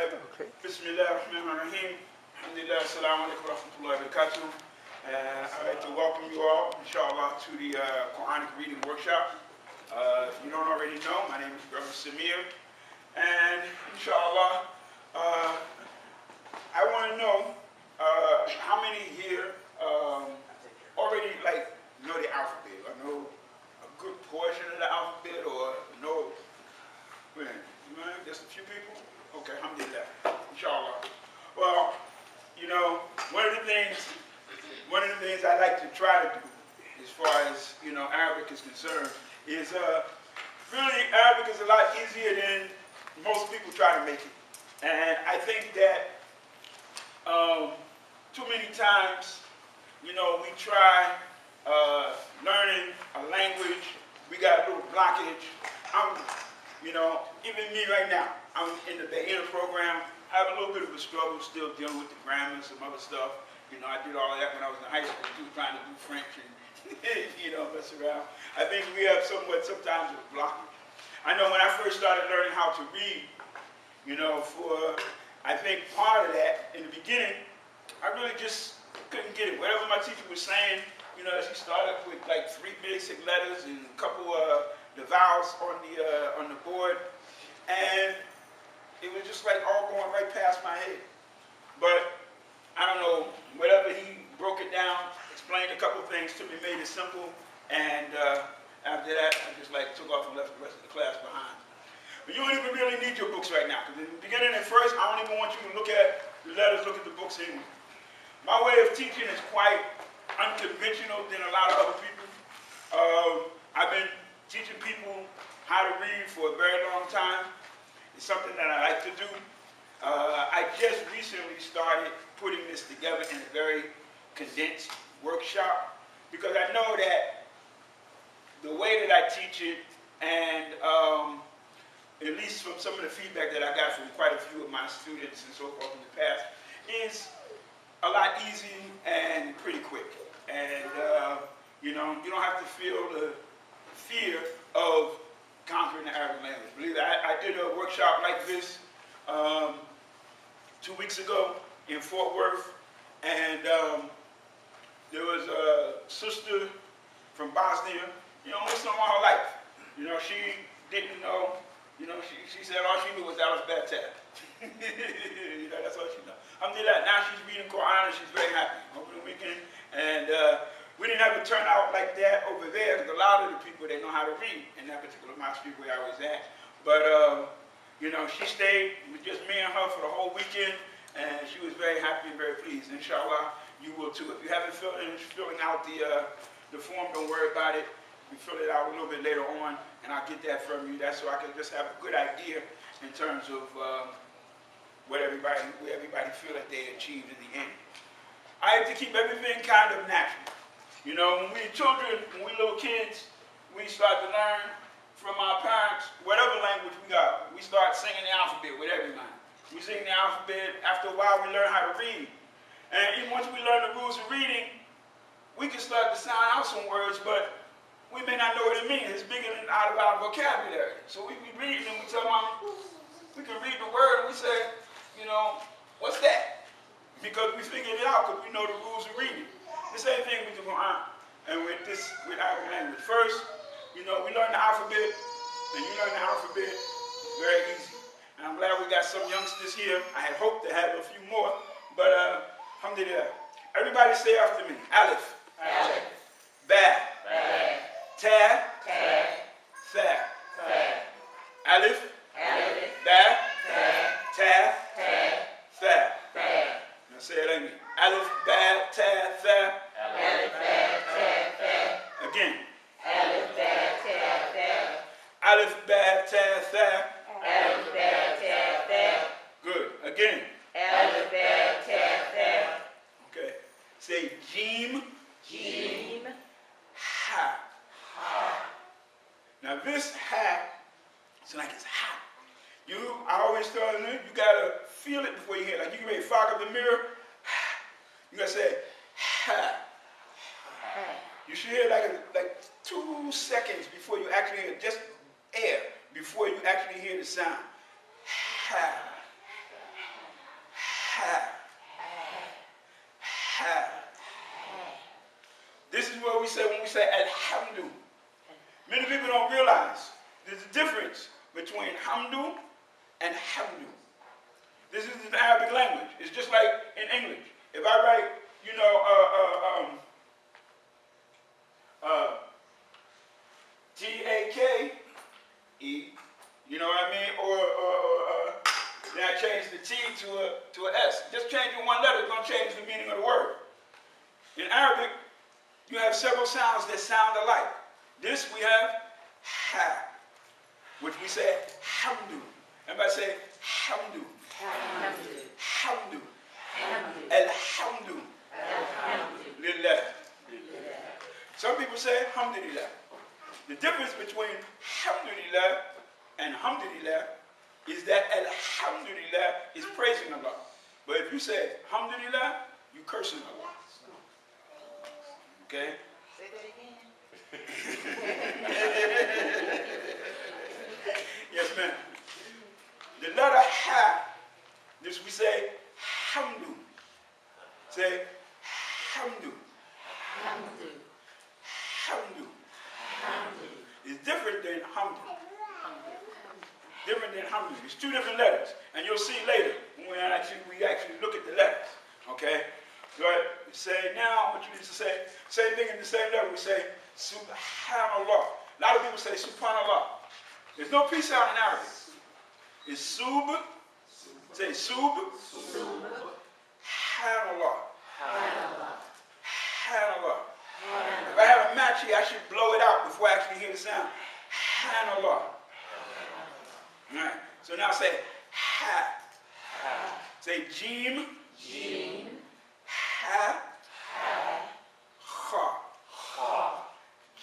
Okay. Bismillahirrahmanirrahim. Alhamdulillah, assalamu alaikum wa rahmatullahi wa barakatuh. I'd like to welcome you all, inshallah, to the Quranic reading workshop. If you don't already know, my name is Brother Samir. And inshallah, I want to know how many here already know the alphabet, or know a good portion of the alphabet, or know, just a few people? Okay, alhamdulillah, inshallah. Well, you know, one of the things I like to try to do, as far as, Arabic is concerned, is really Arabic is a lot easier than most people try to make it. And I think that too many times, we try learning a language, we got a little blockage. Even me right now, I'm in the Beginner program. I have a little bit of a struggle still dealing with the grammar and some other stuff. I did all of that when I was in high school too, trying to do French and, mess around. I think we have sometimes a blockage. I know when I first started learning how to read, I think part of that, in the beginning, I really just couldn't get it. Whatever my teacher was saying, she started with like 3 basic letters and a couple the vowels on the board, and it was just like all going right past my head. But I don't know, whatever he broke it down, explained a couple things to me, made it simple, and after that, I just took off and left the rest of the class behind. But you don't even really need your books right now, because in the beginning and first, I don't even want you to look at the letters, look at the books anyway. My way of teaching is quite unconventional than a lot of other people. I've been teaching people how to read for a very long time. It's something that I like to do. I just recently started putting this together in a very condensed workshop, because I know that the way that I teach it, and at least from some of the feedback that I got from quite a few of my students and so forth in the past, is a lot easy and pretty quick. And you don't have to feel the fear of conquering the Arabic language. Believe it, I did a workshop like this 2 weeks ago in Fort Worth, and there was a sister from Bosnia, Muslim all her life. She didn't know, she said all she knew was alphabet tab. That's all she knew. Alhamdulillah, now she's reading Quran and she's very happy over the weekend. And we didn't have a turnout like that over there, because a lot of the people, they know how to read in that particular mosque where I was at. But, she stayed with just me and her for the whole weekend, and she was very happy and very pleased. Inshallah, you will too. If you haven't filling out the form, don't worry about it. We fill it out a little bit later on, and I'll get that from you. That's so I can just have a good idea in terms of where everybody feel that they achieved in the end. I have to keep everything kind of natural. When we children, when we little kids, we start to learn from our parents, whatever language we got. We start singing the alphabet with everybody. We sing the alphabet. After a while, we learn how to read. And even once we learn the rules of reading, we can start to sound out some words, but we may not know what it means. It's bigger than out of our vocabulary. So we be reading and we tell Mom, we can read the word and we say, what's that? Because we figured it out, because we know the rules of reading. The same thing with the Quran and with Arabic language. First, we learn the alphabet, and you learn the alphabet very easy. And I'm glad we got some youngsters here. I had hoped to have a few more, but alhamdulillah. Everybody say after me. Alif. Alif. Ba. Ba. Ta. Ta. Tha. Tha. Alif. Alif. Ba. Ba. Ta. Ta. Tha. Tha. Now say it like me. Alif. Ba. Ta. Tha. Alif. Ba. Ta. Tha. Again. Alif. Ba. Ta. Tha. Alif. Ba. Ta. Tha. Alif. Ba. Ta. Tha. Good. Again. Alif. Ba. Ta. Tha. Okay. Say Jim. Jim. Ha. Ha. Now this ha, it's like it's hot. I always tell you, you gotta feel it before you hear it. Like you can ready to fog up the mirror. You gotta say ha. You should hear like 2 seconds before you actually hear just air before you actually hear the sound. Ha. ha. Ha. This is what we say when we say alhamdu. Many people don't realize there's a difference between hamdu and hamdu. This is the Arabic language. It's just like in English. If I write, T-A-K-E, you know what I mean? Or then I change the T to a S. Just changing one letter is going to change the meaning of the word. In Arabic, you have several sounds that sound alike. This we have ha, which we say hamdu. Everybody say hamdu. Hamdu. Alhamdu. Lillah. Some people say hamdulillah. The difference between hamdulillah and hamdulillah is that alhamdulillah is praising Allah. But if you say hamdulillah, you cursing Allah. Okay? Say that again. Yes, ma'am. The letter ha, this we say hamdu. Say hamdu. Hamdu. Hamdu. Hamdu. It's different than hamdu. Different than hamdu. It's two different letters. And you'll see later when we actually look at the letters. Okay? Right? We say now what you need to say. Same thing in the same letter. We say subhanallah. A lot of people say subhanallah. There's no P sound in Arabic. It's sub. Say sub. Subhanallah. Subhanallah. If I have a match here, I should blow it out before I actually hear the sound. Subhanallah. Alright. So now say ha. Say jim. Jim. Ha. Kha.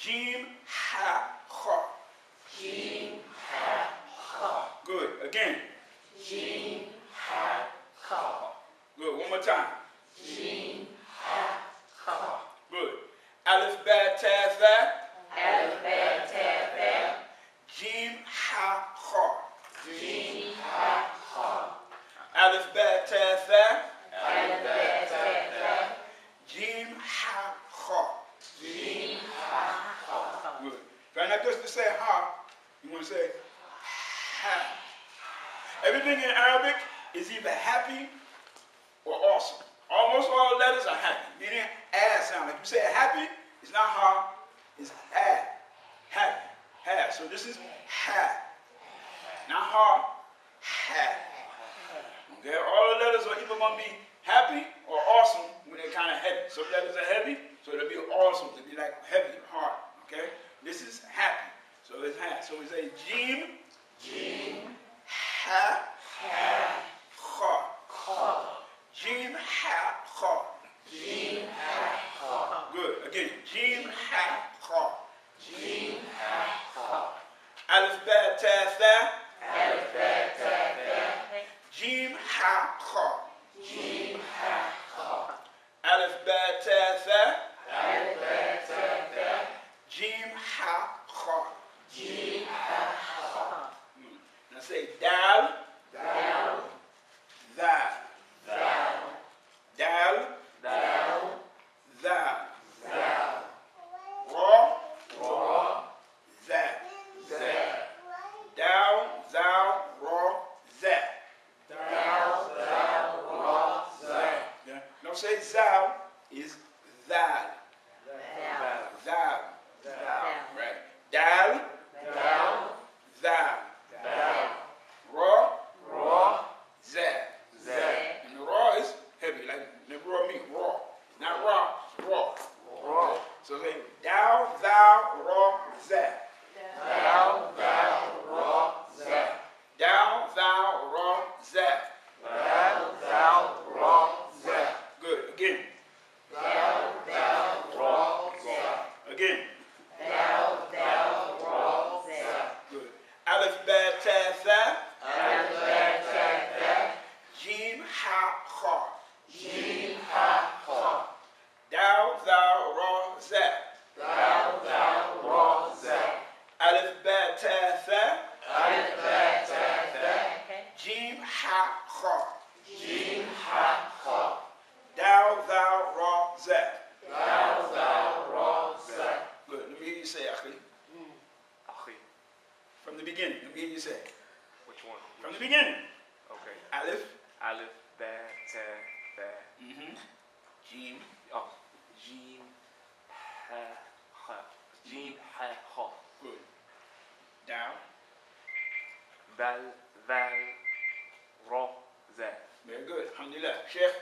Jim. Ha. Kha. Jim. Good. Again. Jim. Good. One more time. Jim. Good. Alif, ba, ta, tha. Alif, ba, ta, tha. Jim, ha, kha. Jim. Alif, ba, ta, tha. Alif, ba, ta, tha. Jim, ha, kha. Jim. Good. Try not just to say ha. You want to say ha. Everything in Arabic is either happy or awesome. Almost all letters are happy, meaning a sound. Like you say happy, it's not ha, it's a. Happy. Ha. So this is ha. Not ha, ha. Okay, all the letters are either going to be happy or awesome when they're kind of heavy. Some letters are heavy, so they'll be awesome. They'll be like heavy, hard. Okay? This is happy. So it's ha. So we say jim, ha, kha. Jim, ha, kha. Good. Again. Jim, ha, kha. Alif, ba, ta, tha. Alif, ba, ta, tha. Jim, ha, kha. Alif, ba, ta, tha. Alif, ba, ta, tha. Jim, ha, kha. Jim. Now say dal, Dal. thal. Dal. Dal, Dal. thal. Dal. Ra, Ra. that. Zat. Dal, thal, ra, that. Dal. Dal. Ra. Zat. Yeah. Don't say zal, is thal. Dal. Thal. Dal. Right. Dal, Dal. thal. Dal. Ra, Ra. that. Zat. And the raw is heavy, like the raw meat, raw. Not raw, raw. Ra. So say dal, thou, raw, that. Dal. Dal. Ra. Zat. Dal, thou, raw, that. Dal. Dal. Ra. Zat. Good. Again. Dal. Dal. Ra. Zat. Again. Dal. Dal. Ra. Zat. Good. Alif, ba, ta, tha. Alif, ba, ta, tha. Jim, ha, kha. Jim. Dal, thou, raw, that. Dal. Dal. Ra. Zat. Alif, ba, ta, tha. Alif, ba, ta, tha. Jim, ha, kha. Jim. ha, ha. Dal, thou, ra, za. Dal, thou, ra, za. Good. Let me hear you say, Akhi. Akhi. From the beginning. Let me hear you say. Which one? From the beginning. Okay. Alif. Alif, ba, ta, ba. Jim. Oh. Jim, ha, ha. Jim, ha, ha. Good. Dal. Dal, val, ra, za. Very good. Alhamdulillah. Sheikh.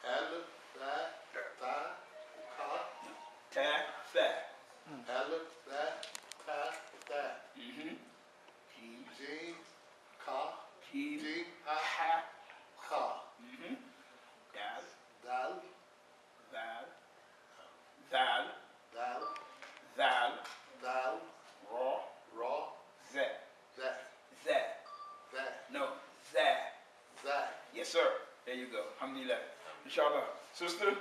Alif, ba, ta, ka. Ta, fa. Alif, ba, ta, ta. Jim. Jim, ka. Jim. Jim, ha, Ha. ka. Dal. Dal, Val. Val. dal, Val. dal, Ra. ra, Za. za, Za. za, No. Za. za. Yes, sir. There you go. Alhamdulillah. Inshallah. Sister,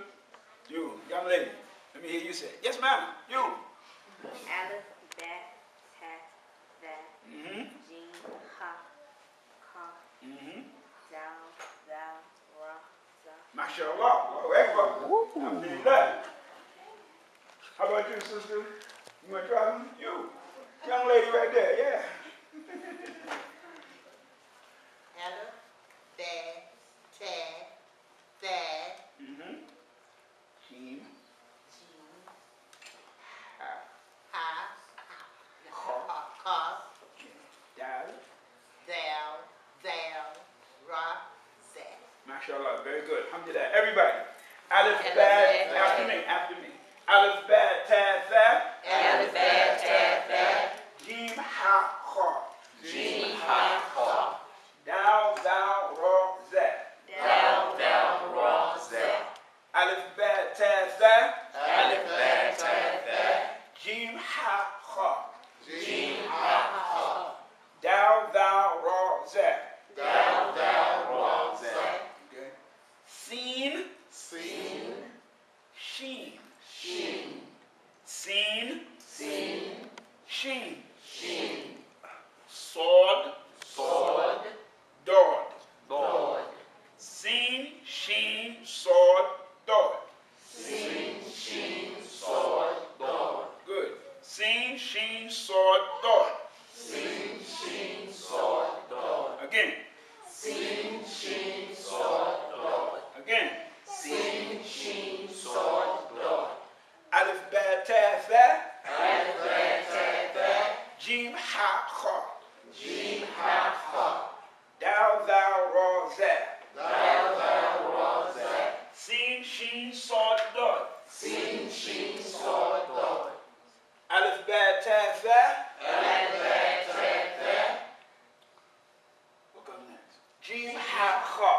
you, young lady, let me hear you say. Yes, ma'am. You. Alif, bat, tat, that, Mm-hmm. Jim, ha, ka, Mm-hmm. dal, thou, ra, za. MashaAllah. Allahu Akbar. Alhamdulillah. How about you, sister? You want to try them? You. Young lady right there. Yeah. Alif, ba, ta, ba. Mm-hmm. Jim. Jim, Ha. ha, ka. Dal. Thou, thou, ra, za. MashaAllah. Very good. Alhamdulillah. Everybody. Alif, Alif, bad. bad, After me. After me. Alif, bad, tad, fat. Alif, ba, ta, ba. Jim, ha, kha. Jim, ha, ha. Dal, thou, ra, za. Thou, thou, ra, za. Alif, bad, tad, fat. Alif, ba, ta, ba. Jim, ha, kha. Jim, ha, ha. Dal, thou, ra, za. Thou, thou, ra, za. Okay. Seen, Sin, sheen. Shin, Seen, sin, sheen. shin. Sword, Sword, dord. dog. Seen, sheen, sword, dord. Sin, shin, sword, dog. Good. Seen, sheen, sword, dord. Sin, shin, sword, dog. Again. Sin, shin, sword, dog. Again. Sin, shin, sword, dog. Alif, bad, tad, fat. Alif, ba, ta, ba. Jim, ha, kha. Jim, ha, ha. Dal, thou, ra, za. Thou, thou, ra, za. Seen, sheen, sword, dord. Sin, shin, sword, dog. Alif, bad, tad, fat. Alif, ba, ta, ba. What comes next? Jim, ha, kha.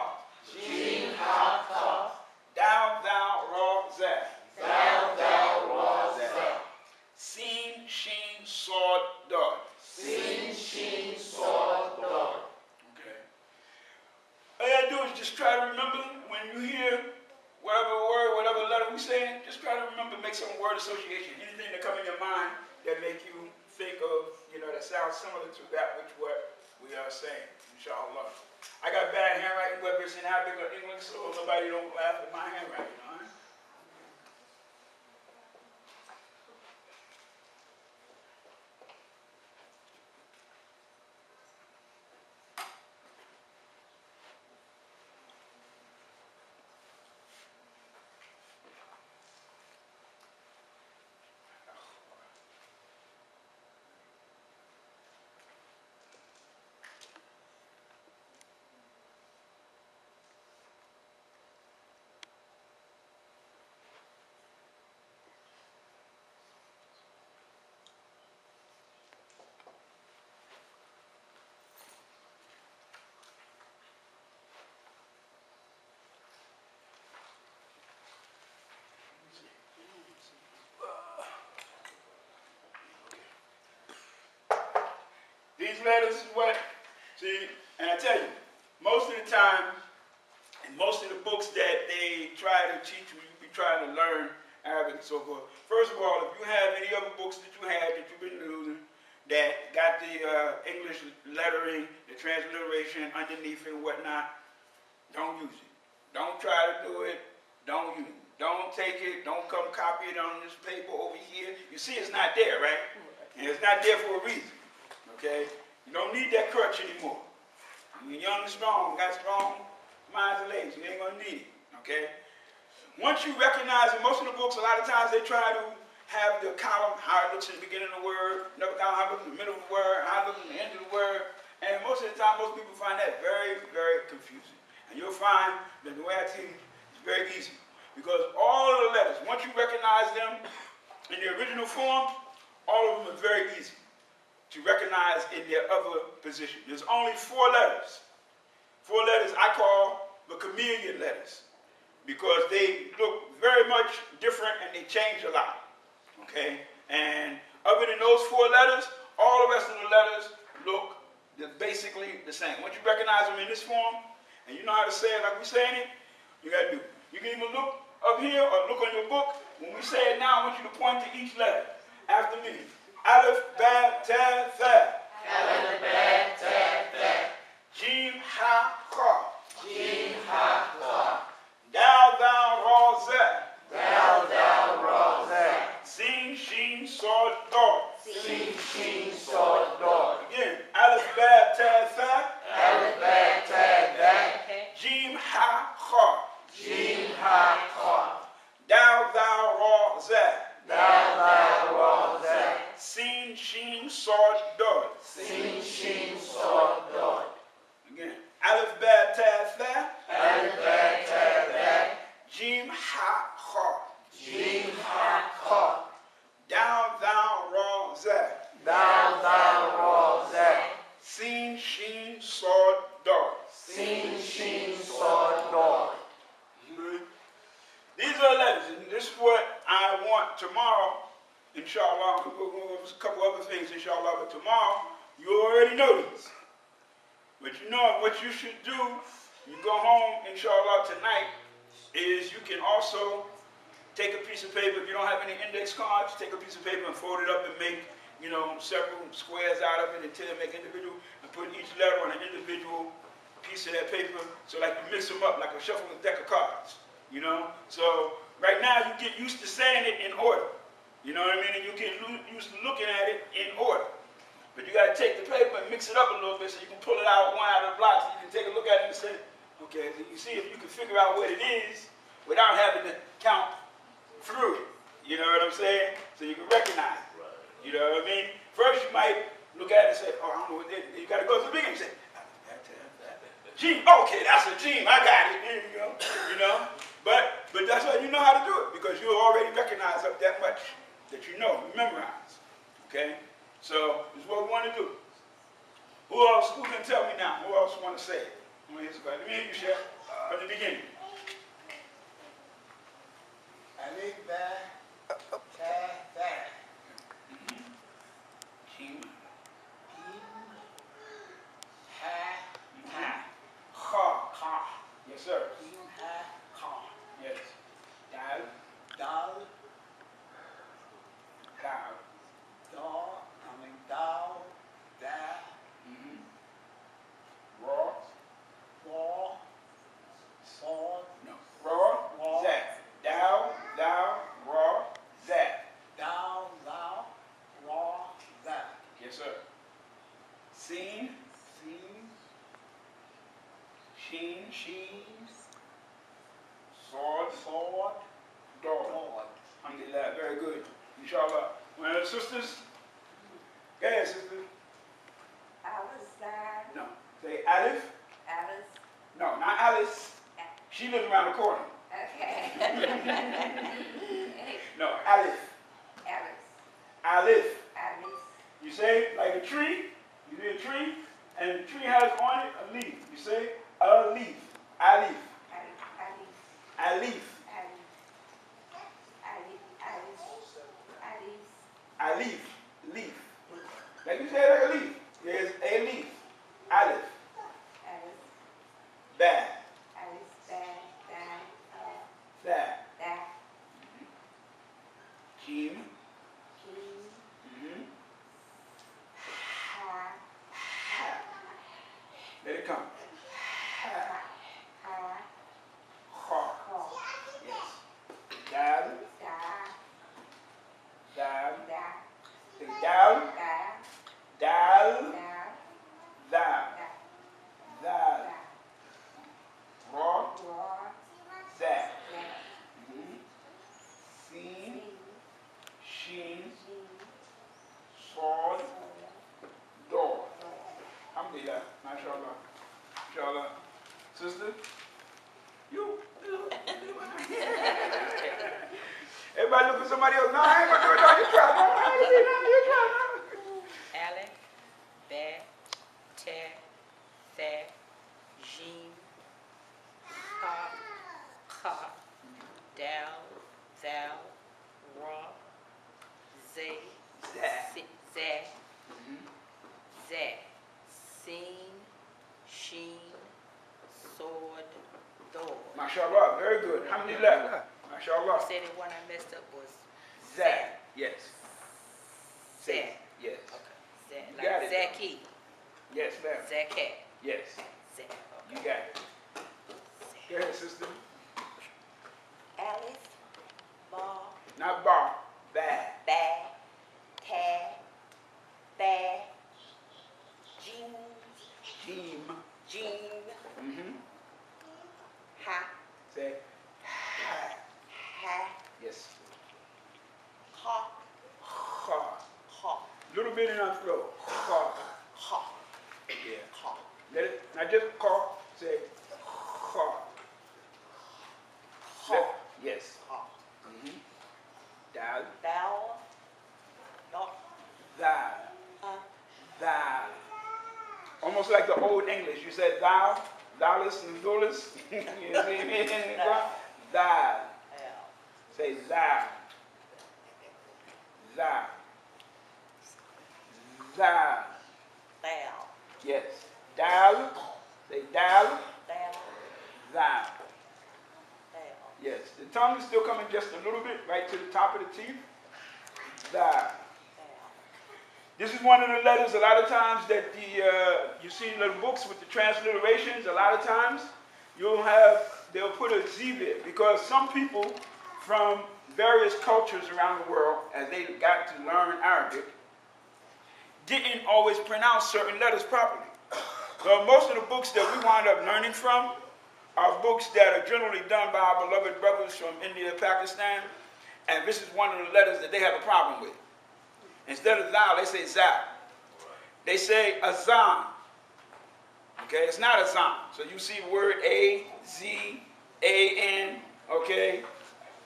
Jim, ha, ha. Dal, thou, ra, za. Thou, thou, ra, za. Seen, sheen, sword, dord. Sin, shin, sword, dog. Okay. All you gotta do is just try to remember when you hear whatever word, whatever letter we say, just try to remember, make some word association. Anything that come in your mind that make you think of, that sounds similar to that which what we are saying, inshallah. I got bad handwriting, whether it's in Arabic or English, so nobody don't laugh at my handwriting, all right? These letters is what, see, and I tell you, most of the time, in most of the books that they try to teach you, you be trying to learn Arabic and so forth. First of all, if you have any other books that you had that you've been using that got the English lettering, the transliteration underneath it and whatnot, don't use it. Don't try to do it. Don't use it. Don't take it. Don't come copy it on this paper over here. You see it's not there, right? And it's not there for a reason. Okay? You don't need that crutch anymore. You're young and strong, got strong minds and legs. You ain't going to need it. Okay? Once you recognize, in most of the books, a lot of times they try to have the column, how it looks in the beginning of the word, another column, how it looks in the middle of the word, how it looks in the end of the word. And most of the time, most people find that very, very confusing. And you'll find that the way I teach is very easy. Because all of the letters, once you recognize them in the original form, all of them are very easy to recognize in their other position. There's only 4 letters. 4 letters I call the chameleon letters because they look very much different and they change a lot. Okay? And other than those 4 letters, all the rest of the letters look basically the same. Once you recognize them in this form, and you know how to say it like we're saying it, you got to do it. You can either look up here or look on your book. When we say it now, I want you to point to each letter after me. Aleph, Ba, Ta, Tha. Aleph, Ba, Ta, Tha. Jim, Ha, Kha. Jim, Ha, Kha. Dal, Thou, Ra, Za. Dal, Dal, Ra, Za. Sin, Shin, Sod, Dod. Sin, Shin, Sod, Dod. Again, Aleph, Ba, Ta, Tha. Aleph, Ba, Ta, Tha. Jim, Ha, Kha. Jim, Ha, Kha. Dal, Thou, Ra, Za. Dal, Dal, Ra, Za. Sin, Shin, Sod, Dod. Sin, Shin, Sod, Dod. Again, Aleph, Ba, Ta, Tha. Aleph, Ba, Ta, Tha. Jim, Ha, Kha. Jim, Ha, Kha. Dal, Thou, Ra, Za. Dal, Dal, Ra, Za. Sin, Shin, Sod, Dod. Sin, Shin, Sod, Dod. These are the letters, and this is what I want tomorrow, inshallah. We'll go over a couple other things, inshallah, but tomorrow, you already know these. But you know what you should do, you go home, inshallah, tonight, is you can also take a piece of paper. If you don't have any index cards, take a piece of paper and fold it up and make, several squares out of it until they make individual, and put each letter on an individual piece of that paper, so like you mix them up, like a shuffle a deck of cards. So right now you get used to saying it in order. You know what I mean? And you get used to looking at it in order. But you got to take the paper and mix it up a little bit so you can pull it out one out of the blocks. So you can take a look at it and say, okay, so you see if you can figure out what it is without having to count through it. You know what I'm saying? So you can recognize it. You know what I mean? First you might look at it and say, oh, I don't know what it is. You got to go to the beginning and say, Gene, okay, that's a gene. I got it. There you go. But that's why you know how to do it, because you already recognize up that much that you know, you memorize. Okay? So this is what we want to do. Who else? Who can tell me now? Who else want to say it? Let me hear you, Chef, from the beginning. Aleph, Ba, Ta, Tha. Jim, Jim, Ha, Kha. Kha, Kha. Yes, sir. Jim, Ha, Kha. Yes. Dal, Dal, Dal. Dal, Da, Raw. Ra, Sod, No. Raw. Zat. Dal, Thou, Raw, Zat. Dal, Dal, Ra, Za. Yes, sir. Sin, Sin, Sheen, Shin, Sword, Sod, Dog. Dod. Alhamdulillah, very good. Inshallah. One of the sisters? Go ahead, sister. Alice, No. Say Alice. Alice. No, not Alice. She lives around the corner. Okay. No, Alice. Alice. Alice. Alice. You say like a tree. You see a tree, and the tree has on it a leaf. You say a leaf. Alif. Alice. Alif. Alif. Leaf. Like you say like a leaf. There's a leaf. Alif. Bad. That. Jim. Let it come. MashaAllah. MashaAllah. Sister? You? Everybody look for somebody else. No, I ain't gonna do it. No, you try. No, you try. Aleph, Bet, Te, The, Jim, Ha, Ka, Dal, Thal, Ra, Zay, Zay. Zay, Zay, Sin, Sheen, Sword, Dor. MashaAllah. Very good. How many left? MashaAllah. Said the one I messed up was Zay. Yes. Zay. Yes. Okay. Zay. You got Like it. Zaki, Yes, ma'am. Zakat, Yes. Zay. You got it. Go ahead, sister. Alice, Ba, Not bar. Bad. Ba, Ta, Ba, Jim, Team. Jim, Mm-hmm. Ha, Say ha. Ha, Yes. Ha, Ha. Ha, Little bit in our throat. Ha. Ha, Yeah. Ha, Let it. Not just call. Say ha. Ha, Yes. Ha, Mm-hmm. Dal. Bal, Dot, Thou. Thou, Almost like the old English. You said thou, thouest and thouest. You see? Thou. L, Say thou. Thou. Thou. Thou, Yes. Thou. Say thou. Thou, Thou. Thou, Yes. The tongue is still coming just a little bit right to the top of the teeth. Thou. Thou, This is one of the letters a lot of times that you see in little books with the transliterations. A lot of times they'll put a Z there because some people from various cultures around the world, as they got to learn Arabic, didn't always pronounce certain letters properly. So most of the books that we wind up learning from are books that are generally done by our beloved brothers from India and Pakistan, and this is one of the letters that they have a problem with. Instead of thou, they say zah. They say azan. Okay, it's not azan. So you see the word A-Z-A-N, okay?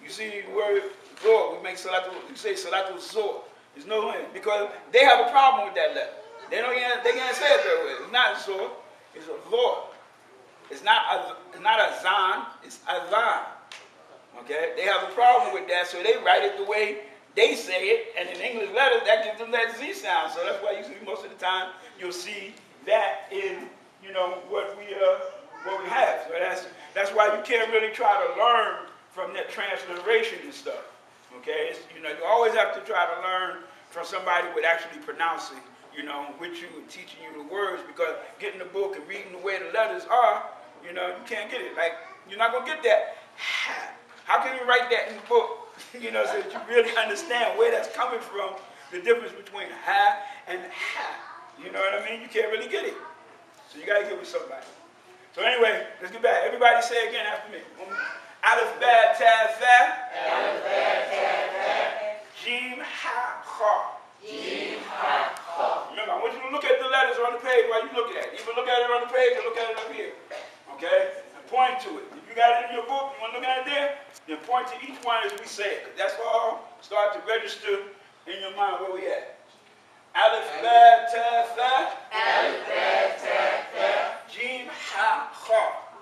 You see the word zor. We make salatu, you say salatu zor. There's no way, because they have a problem with that letter. They can't say it that way. It's not zor, it's a zor. It's not azan, it's azan. Okay, they have a problem with that, so they write it the way they say it, and in English letters, that gives them that Z sound. So that's why you see most of the time you'll see that in what we have. So that's why you can't really try to learn from that transliteration and stuff. Okay, you always have to try to learn from somebody with actually pronouncing, with you and teaching you the words, because getting the book and reading the way the letters are, you can't get it. Like you're not gonna get that. How can you write that in the book? So that you really understand where that's coming from, the difference between ha and ha. You know what I mean? You can't really get it. So you gotta get with somebody. So anyway, let's get back. Everybody say again after me. Aleph, Ba, Ta, Tha. Aleph, Ba, Ta, Tha. Jim, Ha, Kha. Jim, Ha, Kha. Remember, I want you to look at the letters on the page while you look at it. Either look at it on the page or look at it up here. Okay? And point to it. If you got it in your book, you want to look at it there, then point to each one as we say it. That's all start to register in your mind where we at. Aleph, Ba, Ta, Tha. Aleph, Ba, Ta, Tha. Jim, Ha, Kha.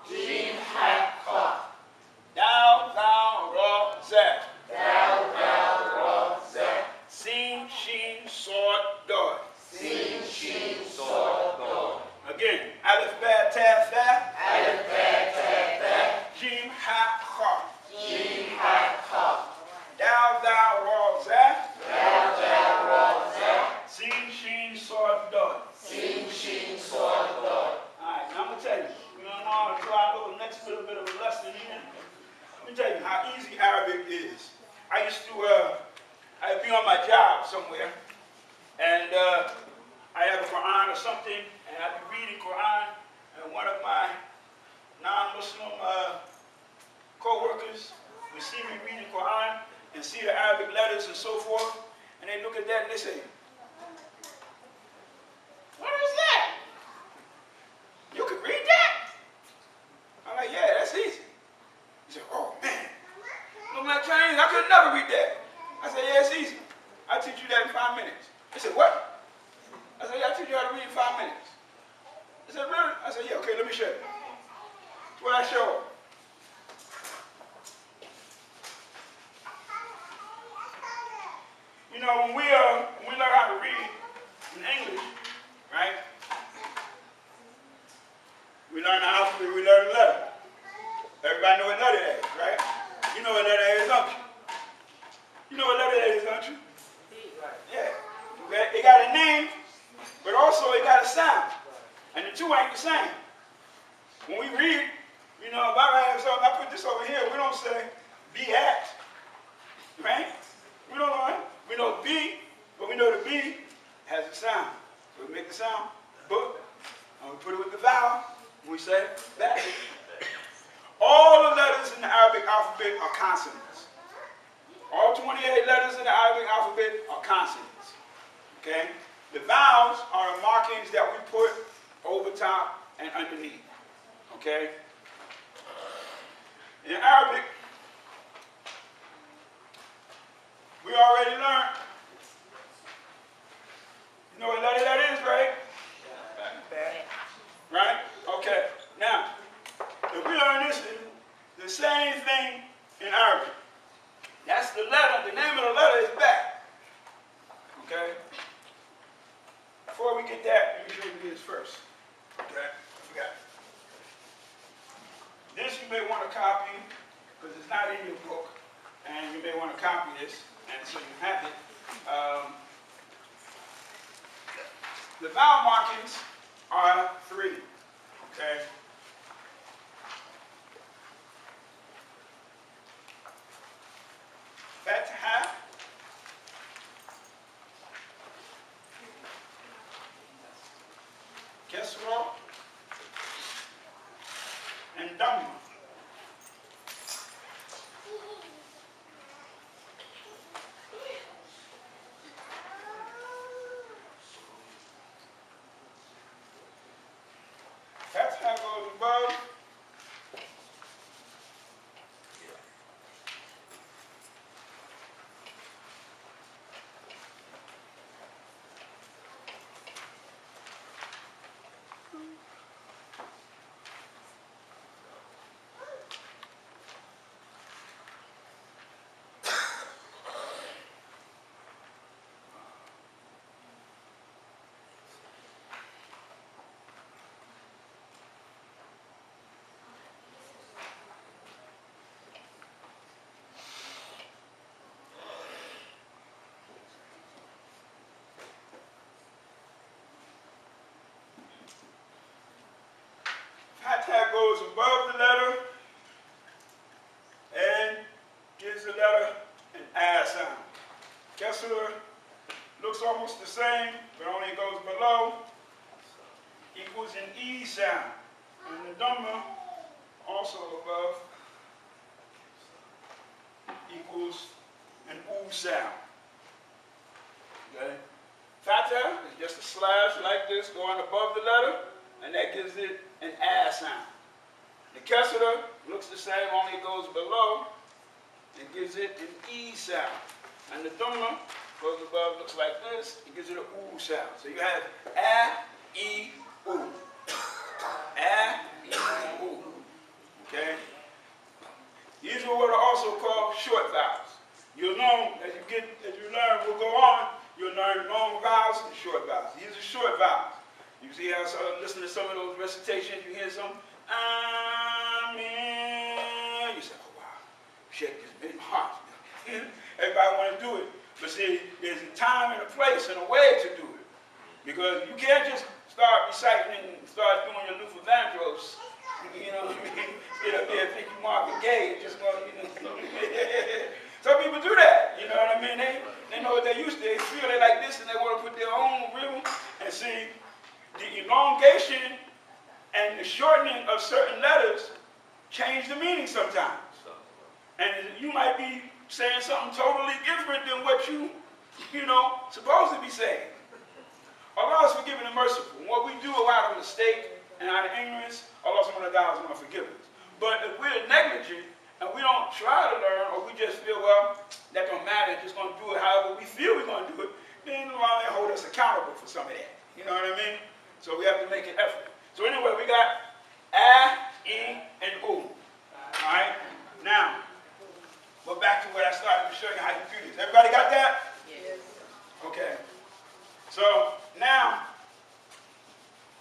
Jim, Ha, Kha. Dal, Thou, Ra, Za. Dal, Dal, Ra, Za. Sin, Shin, Sword, Dot. Sin, Shin, Sword, Dot. Again, Aleph, Ba, Ta, Tha. Aleph, Ba, Ta, Tha. Jim, Ha, Kha. Jim, Ha, Kha. Dal, Thou, Ra, Za. Dal, Dal, Ra, Za. Sin, Shin, Sword, Dot. Sin, Shin, Sword, Dot. Alright, now I'm going to tell you. We're going to try a next little bit of a lesson here. Let me tell you how easy Arabic is. I used to, I'd be on my job somewhere, and I have a Quran or something, and I'd be reading Quran, and one of my non-Muslim co-workers would see me reading Quran and see the Arabic letters and so forth, and they look at that and they say, "What is that?" said, yeah, okay, let me show you. That's what I show her. You know, when we learn how to read in English, right? We learn the alphabet, we learn the letter. Everybody know what letter that is, right? You know what letter that is, don't you? You know what letter that is, don't you? Yeah. It got a name, but also it got a sound. And the two ain't the same. When we read, you know, if I write something, I put this over here, we don't say be at, right? We don't know it. We know B, but we know the B has a sound. So we make the sound, book, and we put it with the vowel, and we say that. All the letters in the Arabic alphabet are consonants. All 28 letters in the Arabic alphabet are consonants. Okay? The vowels are the markings that we put over top and underneath. Okay? In Arabic, we already learned. You know what letter that is, right? Right? Okay. Now, if we learn this, the same thing in Arabic. That's the letter. The name of the letter is back. Okay? Before we get that, let me show you this first. Okay? I forgot. This you may want to copy because it's not in your book, and you may want to copy this, and so you have it. The vowel markings are 3. Okay? Fatha, Kesra, and Dhamma. Fatha goes above. Fatha goes above the letter and gives the letter an A sound. Kesra looks almost the same, but only goes below, equals an E sound. And the Dhamma, also above, equals an U sound. Okay? Fatha is just a slash like this going above the letter, and that gives it an A sound. The Kesra looks the same, only it goes below and gives it an E sound. And the Dhamma goes above, looks like this, and gives it an U sound. So you have A, E, U. A, E, U. Okay? These are what are also called short vowels. You'll know as you learn, we'll go on, you'll learn long vowels and short vowels. These are short vowels. You see how listen to some of those recitations, you hear some Amen. You say, oh wow, shit just made my heart. Everybody want to do it. But see, there's a time and a place and a way to do it. Because you can't just start reciting and start doing your Luther Vandross. You know what I mean? Get up there and think you Marvin Gaye and just go, you know. Some people do that, you know what I mean? They know what they used to. They feel they like this and they want to put their own rhythm. And see, the elongation and the shortening of certain letters change the meaning sometimes. And you might be saying something totally different than what you know, supposed to be saying. Allah is forgiving and merciful. What we do out of mistake and out of ignorance, Allah subhanahu wa ta'ala is going to forgive us. But if we're negligent and we don't try to learn, or we just feel, well, that don't matter, just going to do it however we feel we're going to do it, then Allah may hold us accountable for some of that. You know what I mean? So we have to make an effort. So anyway, we got A, E, and U. Alright? Now, go back to what I started to show you how you do this. Everybody got that? Yes. Okay. So now,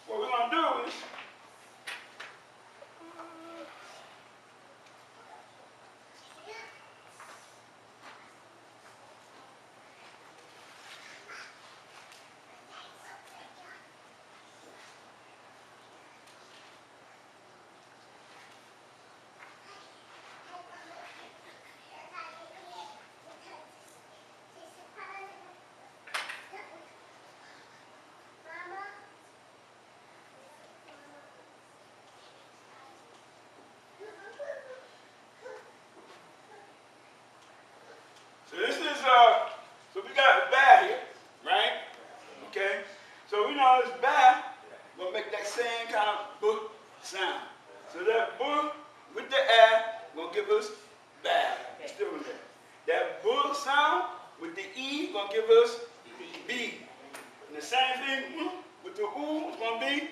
what we're going to do is, so this is, so we got a bad here, right? Okay. So we know this bad will make that same kind of book sound. So that book with the A will give us bad. Still in there. That book sound with the E gonna give us B. And the same thing with the U is gonna be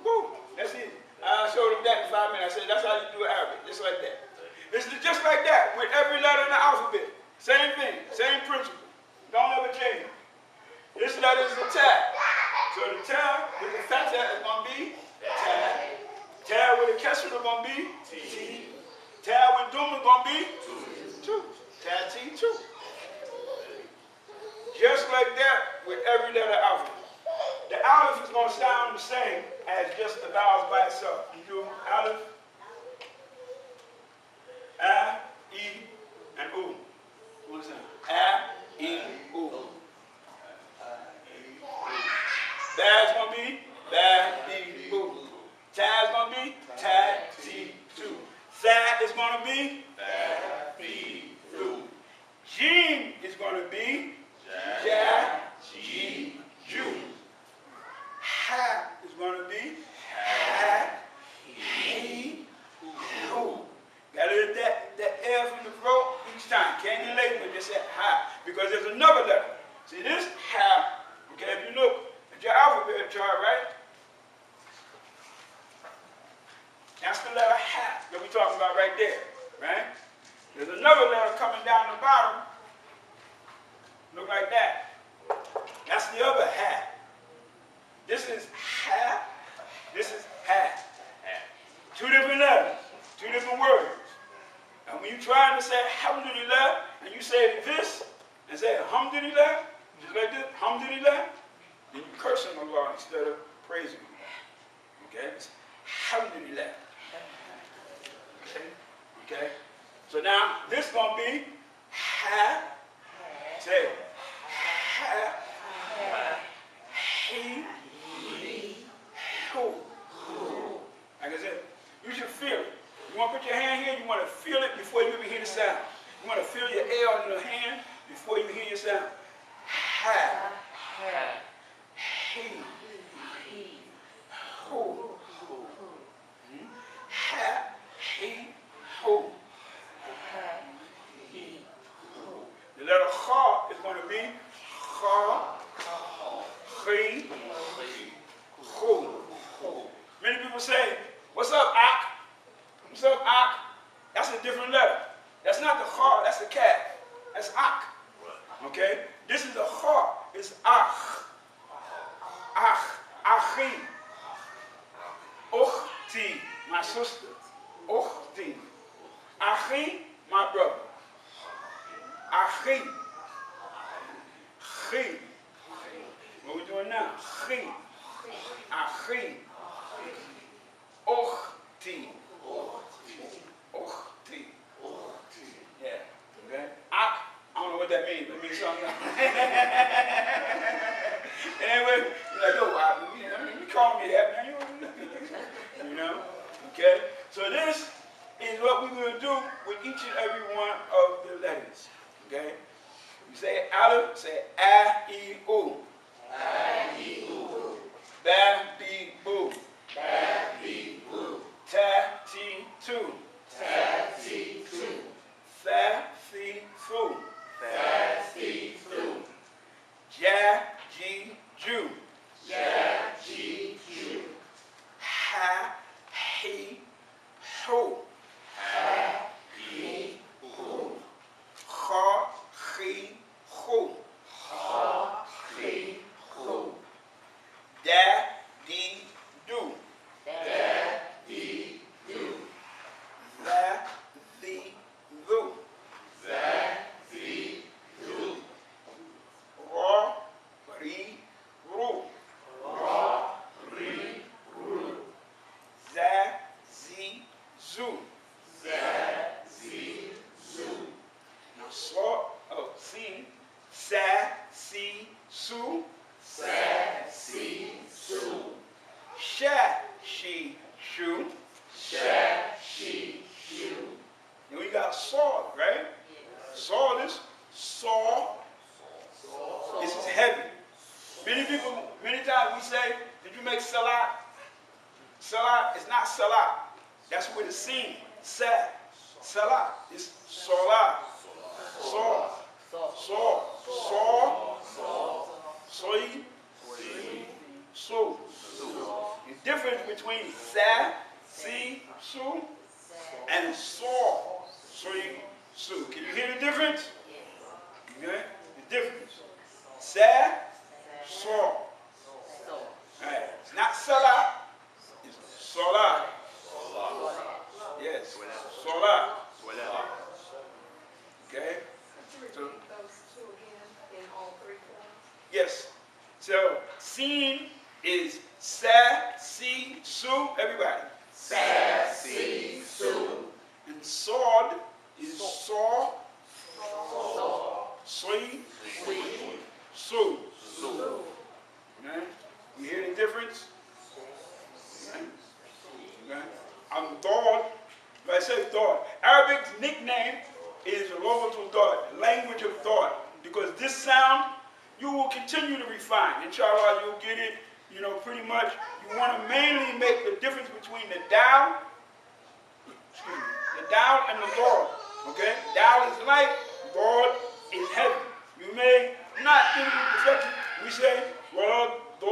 woo. That's it. I showed them that in 5 minutes. I said that's how you do Arabic, just like that. It's just like that with every letter in the alphabet. Same thing, same principle. Don't ever change. This letter is a tab. So the tab with the fatha is going to be tab. Tab with the kesher is going to be T. Tab with dum is going to be 2. Tab T 2. Just like that with every letter alphabet. The aleph is going to sound the same as just the vowels by itself. You do aleph, A, E, and U. What's that? A, E, U. Bad's gonna be bad, B, boo. Tad's gonna be tad, T, 2. Sad is gonna be bad, B, boo. Jim is gonna be ja, G, Ju. Ha is gonna be ha, he, who. Gotta let that L from the throat each time. Can't be late with just say ha, because there's another letter. See this ha, okay, if you look at your alphabet chart, right? That's the letter ha that we're talking about right there, right? There's another letter coming down the bottom. Look like that. That's the other ha. This is ha, this is ha. 2 different letters, 2 different words. And when you're trying to say alhamdulillah, and you say this, and say alhamdulillah, just like this, alhamdulillah, then you're cursing Allah instead of praising Him. Okay? It's alhamdulillah. Okay? Okay? So now, this is going to be ha, say ha, he, who. Like I said, you should feel it. You want to put your hand here, you want to feel it before you even hear the sound. You want to feel your L in your hand before you hear your sound. Ha, he, who. Ha, he, who. The letter Kha is going to be Kha, Khi, Hu. Many people say, what's up, Ak? What's up, Ak? That's a different letter. That's not the Kha, that's the calf. That's Ak. Okay? This is the Kha, it's Ach. Ach, Achi. Ukhti, my sister. Ukhti. Achi, my brother. Achi. Chi. What are we doing now? Chi. Achi. Ukhti. Ukhti. Yeah. Okay? I don't know what that means. It means something else. Anyway, you're like, yo, you calling me that, man. You know? Okay? So this is what we're going to do with each and every one of the letters. Okay? You say aleph, say a, e, u. A, e, u. Ba, bi, boo. Ba, bi, boo. Ta, ti, tu. Ta, ti, tu. Tha, thi, thu. Tha, thi, thu. Ja, ji, ju. Ja, ji, ju. she, shoe. Sha, she, shoe. Then we got sword, right? Sword is saw. This is heavy. Many times we say, did you make salat? Salat is not salat. That's where the sin, sad. Salat is salat. Saw. Saw. Saw. Soy. Su. The difference between sa, si, su, and saw, soy, su. Can you hear the difference? Okay? The difference. Sa, saw. Alright. It's not salat. It's salat. Yes. Salat. Okay? So, yes. So, sin is sa, si, su. Everybody. Sa, si, su. And sword is saw, soy, su. Okay? You hear the difference? Okay? Okay? I'm Dod. If I say Dod, Arabic's nickname is Logatul Dod, language of Dod. Because this sound, you will continue to refine. Inshallah, you'll get it, pretty much. You want to mainly make the difference between the Dal, the Dal and the Dod. Okay? Dal is light, Dod is heavy. You may not do it perfectly. We say, well, do,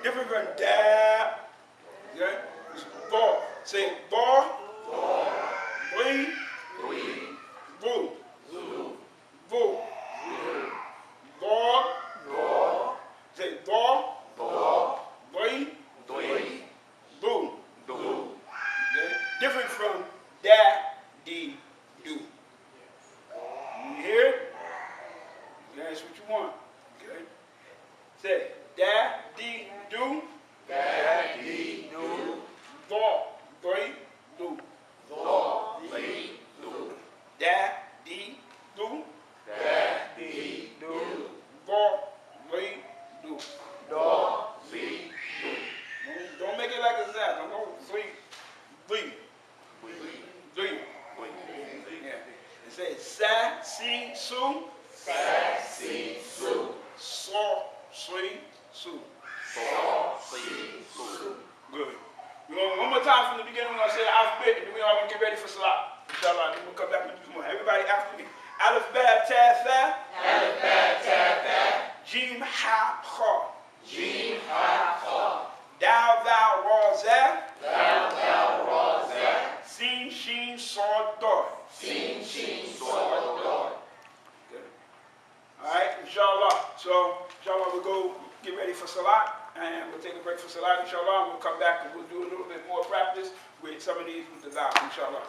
different from da. Okay? It's do. Say do, three, boo, boo. Do, say do, three, boo. Okay? Different from da, di, do. You hear it? That's what you want. Okay? Say da, di, do. Da, di, do. Do, three, do. Do, three, do. Da, di, do. Da, di, do. Do, three, do. Do, three, do. Don't make it like a sound. Don't go three. Yeah. It says sa, si, su. Sa, si, su. So, si, su. So, si, su. Good. One more time from the beginning, we're going to say the alphabet, and then we're all going to get ready for Salah. Inshallah, then we'll come back and do some more. Everybody after me. Alif, Ba, Ta, Tha. Alif, Ba, Ta, Tha. Jim, Ha, Kha. Jim, Ha, Kha. Dal, Thou, Ra, Za. Dal, Thou, Ra, Za. Sin, Shin, Sod, Dod. Sin, Shin, Sod, Dod. Good. All right, inshallah. So, inshallah, we'll go get ready for Salah. And we'll take a break for Salah, inshallah. We'll come back and we'll do a little bit more practice with some of these with the vows, inshallah.